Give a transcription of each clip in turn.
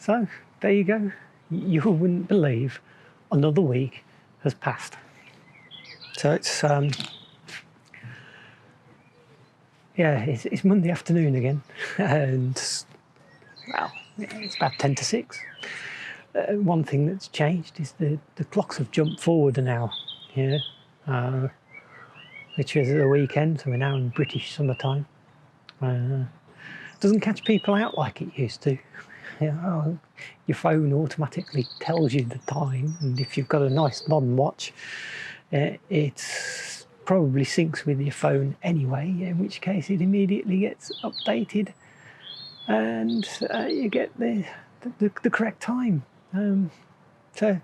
So there you go. You wouldn't believe another week has passed. So it's it's Monday afternoon again, and well, it's about 10 to 6. One thing that's changed is the clocks have jumped forward an hour here, which is the weekend, so we're now in British summertime. Doesn't catch people out like it used to. Your phone automatically tells you the time, and if you've got a nice modern watch, it's probably syncs with your phone anyway, in which case it immediately gets updated and you get the correct time. So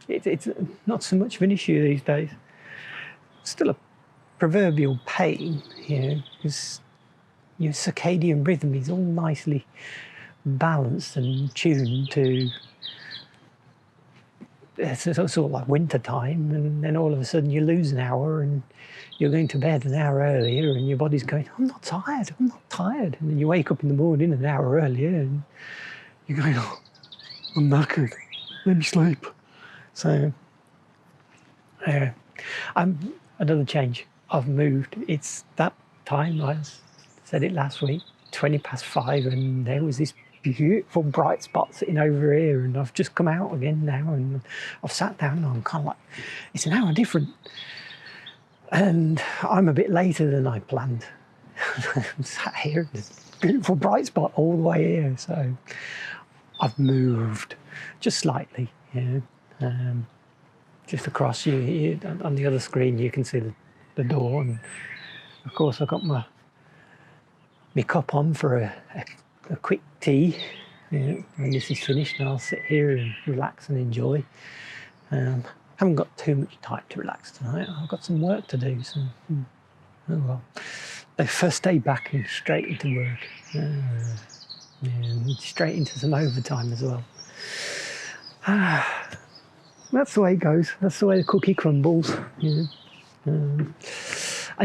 it's not so much of an issue these days. Still a proverbial pain, because your circadian rhythm is all nicely balanced and tuned to sort of like winter time, and then all of a sudden you lose an hour and you're going to bed an hour earlier and your body's going, I'm not tired, and then you wake up in the morning an hour earlier and you're going, oh, I'm knackered, let me sleep. So another change, I've moved. It's that time, I said it last week, 5:20, and there was this beautiful bright spot sitting over here, and I've just come out again now, and I've sat down and I'm kind of like, it's an hour different, and I'm a bit later than I planned. I'm sat here, this beautiful bright spot all the way here, so I've moved just slightly, just across. You on the other screen you can see the door, and of course I've got my cup on for a quick tea. When this is finished, and I'll sit here and relax and enjoy. Haven't got too much time to relax tonight. I've got some work to do, so oh well. The first day back and straight into work, and straight into some overtime as well. That's the way it goes. That's the way the cookie crumbles. And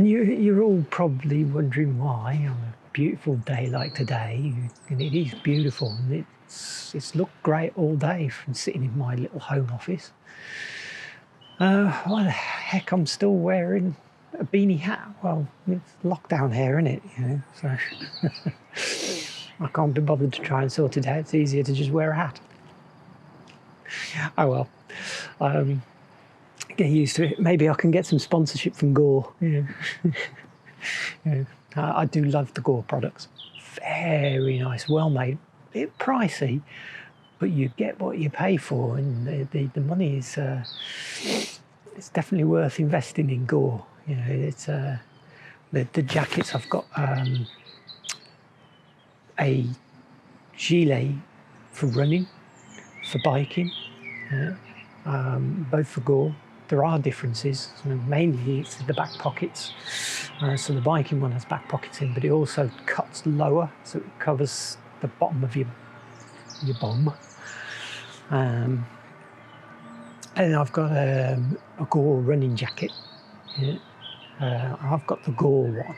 you're all probably wondering why on a beautiful day like today, and it is beautiful, and it's looked great all day from sitting in my little home office. Why the heck I'm still wearing a beanie hat? Well, it's lockdown here, isn't it? So I can't be bothered to try and sort it out. It's easier to just wear a hat. Oh well. Get used to it. Maybe I can get some sponsorship from Gore. I do love the Gore products. Very nice, well made. A bit pricey, but you get what you pay for, and the money is it's definitely worth investing in Gore. It's the jackets. I've got a gilet for running, for biking, both for Gore. There are differences. Mainly it's the back pockets. So the biking one has back pockets in, but it also cuts lower, so it covers the bottom of your bum. And I've got a Gore running jacket. I've got the Gore one.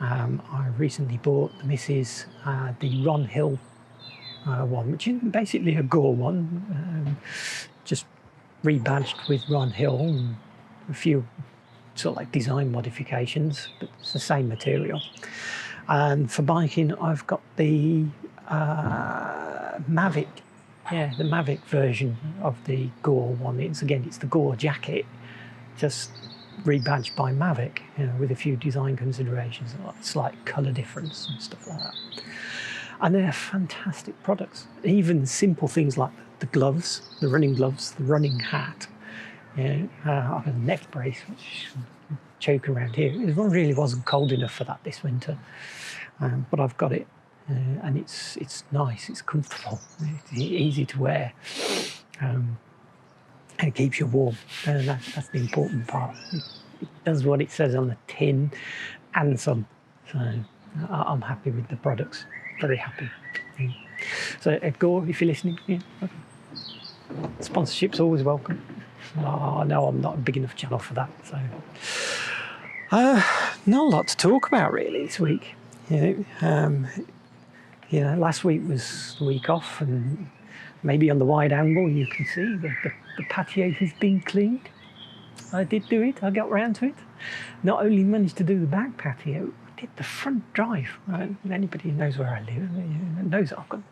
I recently bought the missus the Ron Hill one, which is basically a Gore one, just rebadged with Ron Hill and a few sort of like design modifications, but it's the same material. And for biking, I've got the Mavic, the Mavic version of the Gore one. It's the Gore jacket, just rebadged by Mavic, with a few design considerations, like slight colour difference and stuff like that. And they're fantastic products. Even simple things like the gloves, the running gloves, the running hat. I've got a neck brace, which choke around here. It really wasn't cold enough for that this winter, but I've got it, and it's nice, it's comfortable, it's easy to wear, and it keeps you warm, and that's the important part. It does what it says on the tin and some, so I'm happy with the products, very happy. So Gore, if you're listening, sponsorship's always welcome. Oh, no, I'm not a big enough channel for that. So, not a lot to talk about really this week. you know, last week was the week off, and maybe on the wide angle you can see the patio has been cleaned. I did do it. I got round to it. Not only managed to do the back patio, I did the front drive. Right? Anybody who knows where I live knows I've got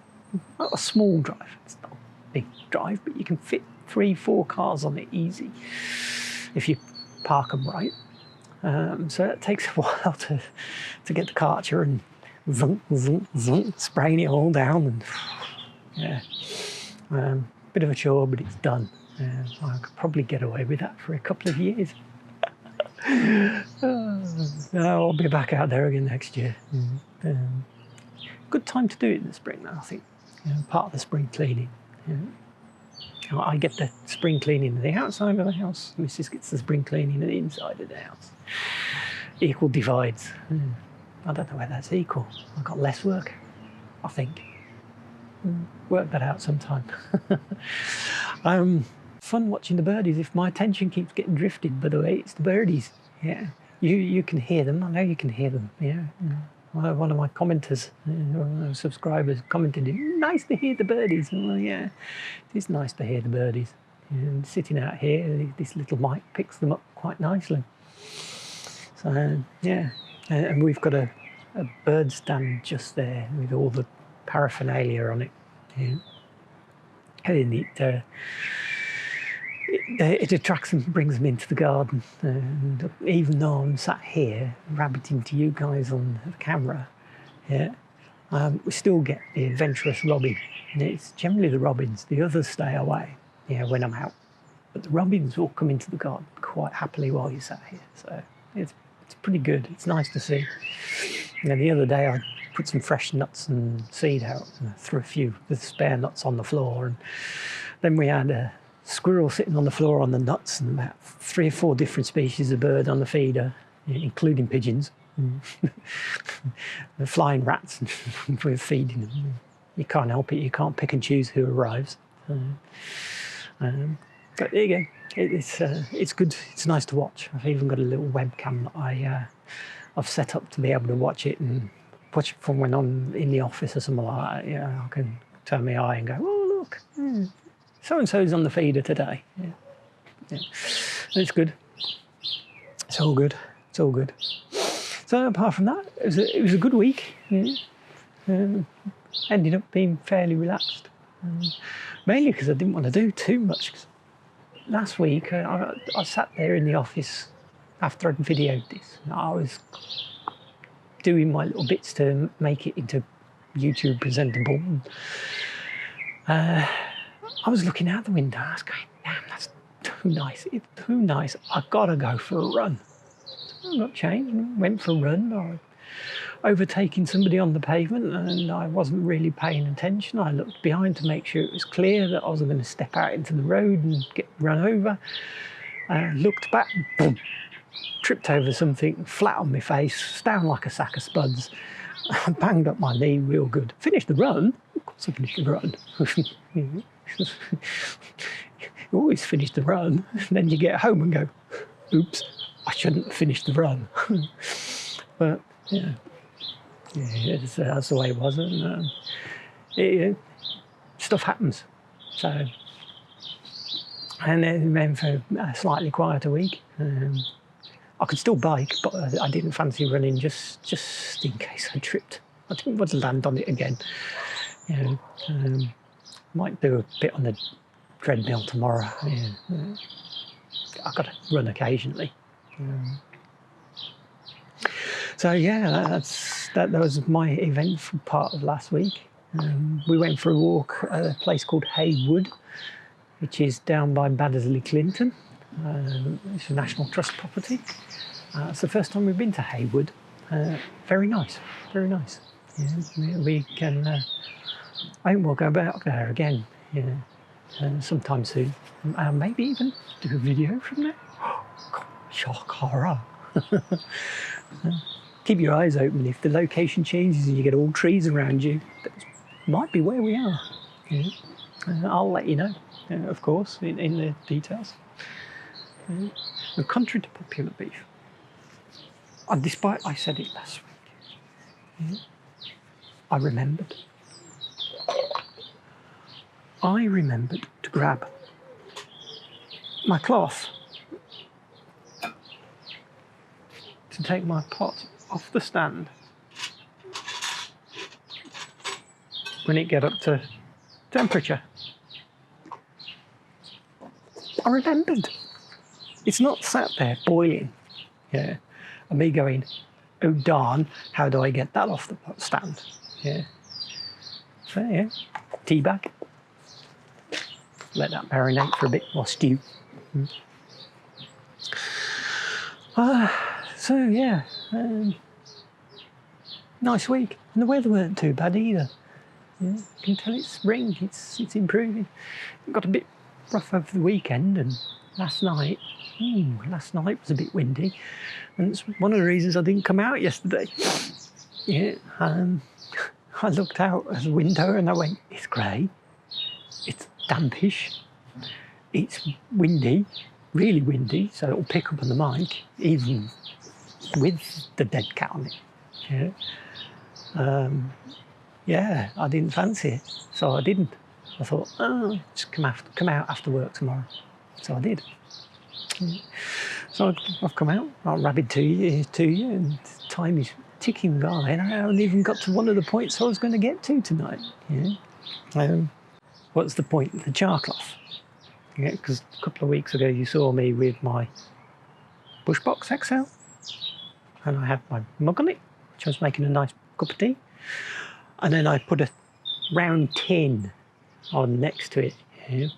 not a small drive. It's not a big drive, but you can fit 3-4 cars on it easy if you park them right. So it takes a while to get the Karcher and zunk, zunk, zunk, spraying it all down. And yeah, bit of a chore, but it's done. I could probably get away with that for a couple of years. I'll be back out there again next year. Good time to do it in the spring, though, I think. Part of the spring cleaning. I get the spring cleaning of the outside of the house. Mrs. gets the spring cleaning of the inside of the house. Equal divides. I don't know whether that's equal. I've got less work, I think. Work that out sometime. Fun watching the birdies. If my attention keeps getting drifted, by the way, it's the birdies. Yeah, you can hear them. I know you can hear them. Yeah. One of my commenters, subscribers, commented, "Nice to hear the birdies." Well, yeah, it is nice to hear the birdies. And sitting out here, this little mic picks them up quite nicely. So yeah, and we've got a bird stand just there with all the paraphernalia on it. Yeah. And it attracts them, brings them into the garden. And even though I'm sat here rabbiting to you guys on the camera, yeah, we still get the adventurous robin. And it's generally the robins. The others stay away, yeah, when I'm out. But the robins will come into the garden quite happily while you're sat here. So it's pretty good. It's nice to see. And then the other day I put some fresh nuts and seed out and I threw a few of the spare nuts on the floor. And then we had a squirrel sitting on the floor on the nuts and about 3 or 4 different species of bird on the feeder, including pigeons. The flying rats, and we're feeding them. You can't help it. You can't pick and choose who arrives. But there you go. It's good. It's nice to watch. I've even got a little webcam that I've set up to be able to watch it and watch it from when I'm in the office or something like that. Yeah, I can turn my eye and go, "Oh look, so and so's on the feeder today." Yeah. It's good. It's all good. It's all good. So apart from that, it was a good week. Yeah. Ended up being fairly relaxed, mainly because I didn't want to do too much. Last week, I sat there in the office after I'd videoed this. I was doing my little bits to make it into YouTube presentable. I was looking out the window. I was going, "Damn, that's too nice. It's too nice. I've got to go for a run." So I got changed, went for a run. I overtaking somebody on the pavement and I wasn't really paying attention. I looked behind to make sure it was clear that I wasn't going to step out into the road and get run over. Looked back, boom, tripped over something, flat on my face, down like a sack of spuds. Banged up my knee real good. Finished the run. Of course I finished the run. You always finish the run. And then you get home and go, "Oops, I shouldn't have finished the run." But yeah, that's the way it was. And stuff happens. So, and then for a slightly quieter week, I could still bike, but I didn't fancy running just in case I tripped. I didn't want to land on it again. Might do a bit on the treadmill tomorrow. I've got to run occasionally. So yeah, that was my eventful part of last week. We went for a walk at a place called Haywood, which is down by Baddesley Clinton. It's a National Trust property. It's the first time we've been to Haywood. Very nice, very nice. Yeah, we can. I think we'll go back there again. Sometime soon. Maybe even do a video from there. Shock horror. Keep your eyes open. If the location changes and you get all trees around you, that might be where we are. I'll let you know, of course, in the details. And contrary to popular belief, and despite I said it last week, I remembered. I remembered to grab my cloth to take my pot off the stand when it get up to temperature. I remembered. It's not sat there boiling, yeah, and me going, oh darn, how do I get that off the pot stand? Yeah. So yeah, tea bag. Let that marinate for a bit or stew. So yeah, nice week, and the weather weren't too bad either. Yeah, you can tell it's spring. It's improving. It got a bit rough over the weekend, and last night was a bit windy, and it's one of the reasons I didn't come out yesterday. Yeah, I looked out of the window and I went, it's grey, it's dampish, it's windy, really windy, so it'll pick up on the mic, even with the dead cat on it. Yeah. Yeah, I didn't fancy it, so I didn't. I thought, oh, just come out after work tomorrow. So I did. Yeah. So I've come out, I'll rabid to you, and time is ticking by, and I haven't even got to one of the points I was going to get to tonight. Yeah. What's the point of the Char Cloth? Yeah, because a couple of weeks ago you saw me with my Bushbox XL, and I had my mug on it, which I was making a nice cup of tea, and then I put a round tin on next to it, yeah?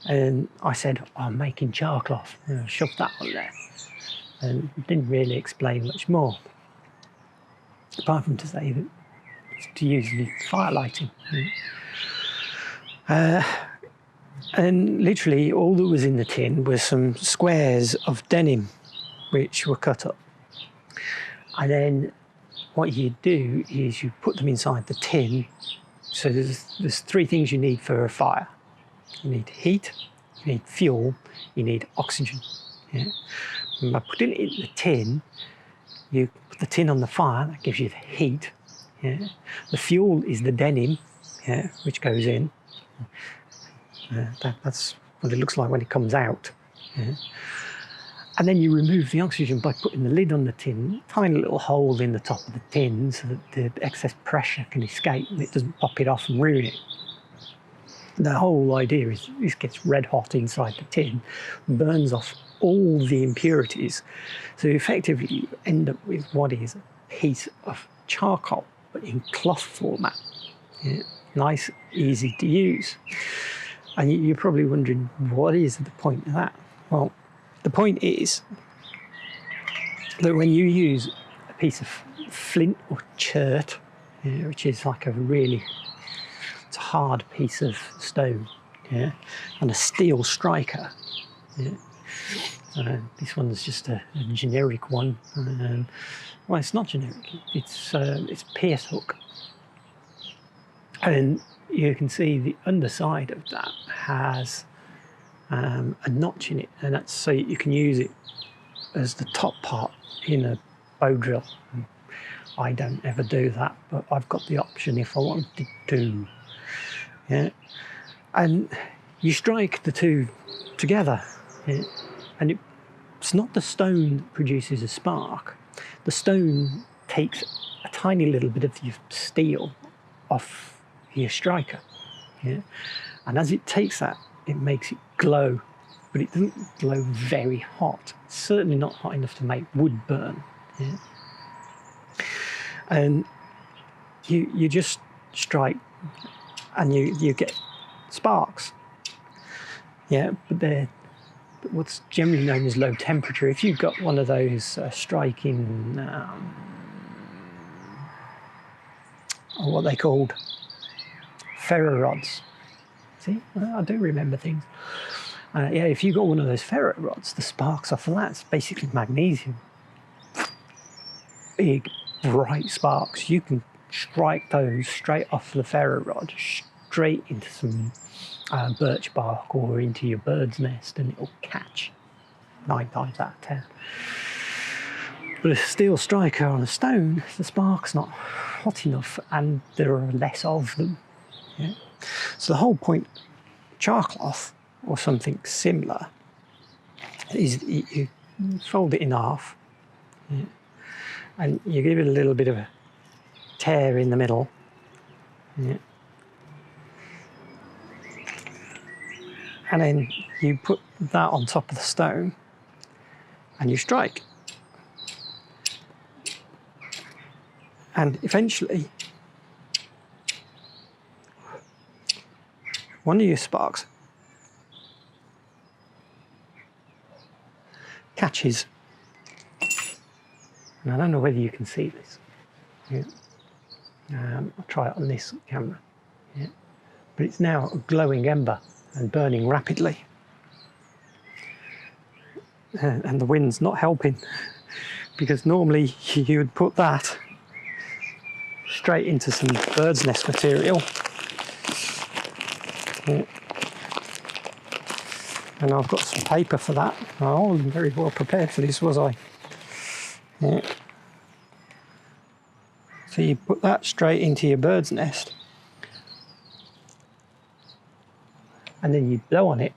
And I said, oh, I'm making Char Cloth, and I shoved that on there, and didn't really explain much more, apart from to say that it's to use the fire lighting. Yeah? And literally all that was in the tin was some squares of denim which were cut up, and then what you do is you put them inside the tin. So there's three things you need for a fire. You need heat, you need fuel, you need oxygen. Yeah? And by putting it in the tin, you put the tin on the fire, that gives you the heat. Yeah? The fuel is the denim, yeah, which goes in. That's what it looks like when it comes out. Yeah? And then you remove the oxygen by putting the lid on the tin, tiny little hole in the top of the tin so that the excess pressure can escape and it doesn't pop it off and ruin it. The whole idea is this gets red hot inside the tin, burns off all the impurities, so effectively you end up with what is a piece of charcoal, but in cloth format. Yeah? Nice, easy to use. And you're probably wondering, what is the point of that? Well, the point is that when you use a piece of flint or chert, yeah, which is like it's a hard piece of stone, yeah, and a steel striker, yeah. This one's just a generic one. Well, it's not generic. It's pierce hook, and you can see the underside of that has a notch in it, and that's so you can use it as the top part in a bow drill. I don't ever do that, but I've got the option if I wanted to. Yeah, and you strike the two together, yeah? And it's not the stone that produces a spark. The stone takes a tiny little bit of your steel off your striker, yeah? And as it takes that, it makes it glow, but it doesn't glow very hot. It's certainly not hot enough to make wood burn. Yeah? And you just strike, and you get sparks. Yeah, but what's generally known as low temperature. If you've got one of those striking, what they called ferro rods. See, I do remember things. Yeah, if you've got one of those ferro rods, the sparks off of that's basically magnesium. Big, bright sparks. You can strike those straight off the ferro rod, straight into some birch bark or into your bird's nest, and it'll catch 9 times out of 10. But a steel striker on a stone, the spark's not hot enough and there are less of them. Yeah? So the whole point of char cloth or something similar is you fold it in half, yeah, and you give it a little bit of a tear in the middle, yeah, and then you put that on top of the stone and you strike. And eventually, one of your sparks catches, and I don't know whether you can see this. Yeah. I'll try it on this camera. Yeah. But it's now a glowing ember and burning rapidly. And the wind's not helping, because normally you would put that straight into some bird's nest material. Yeah. And I've got some paper for that. I wasn't very well prepared for this, was I? Yeah. So you put that straight into your bird's nest, and then you blow on it.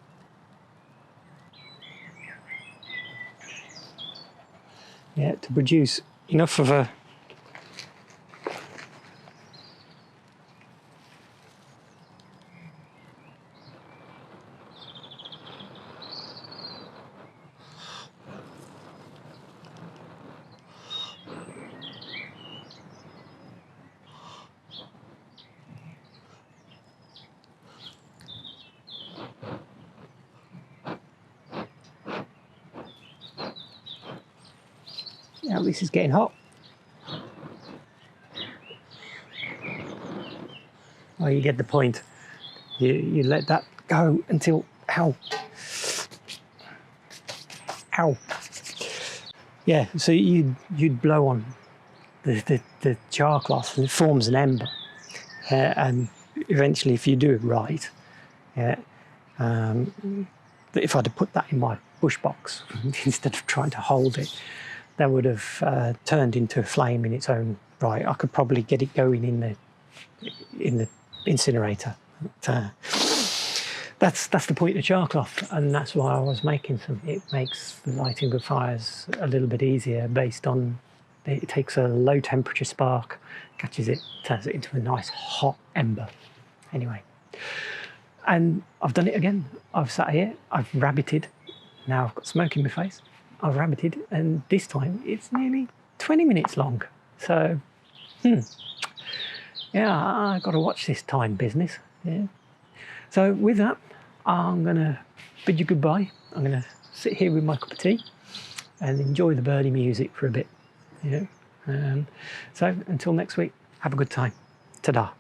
Yeah, to produce enough of a Now this is getting hot. Oh, you get the point. You let that go until, ow. Yeah, so you'd blow on the char cloth and it forms an ember. And eventually, if you do it right, yeah, if I'd have put that in my bush box instead of trying to hold it, that would have turned into a flame in its own right. I could probably get it going in the incinerator. But, that's the point of char cloth, and that's why I was making some. It makes the lighting of fires a little bit easier based on it takes a low temperature spark, catches it, turns it into a nice hot ember. Anyway, and I've done it again. I've sat here, I've rabbited. Now I've got smoke in my face. I've rabbited, and this time it's nearly 20 minutes long. So, yeah, I've got to watch this time business. Yeah. So with that, I'm going to bid you goodbye. I'm going to sit here with my cup of tea and enjoy the birdie music for a bit. Yeah. So until next week, have a good time. Ta-da.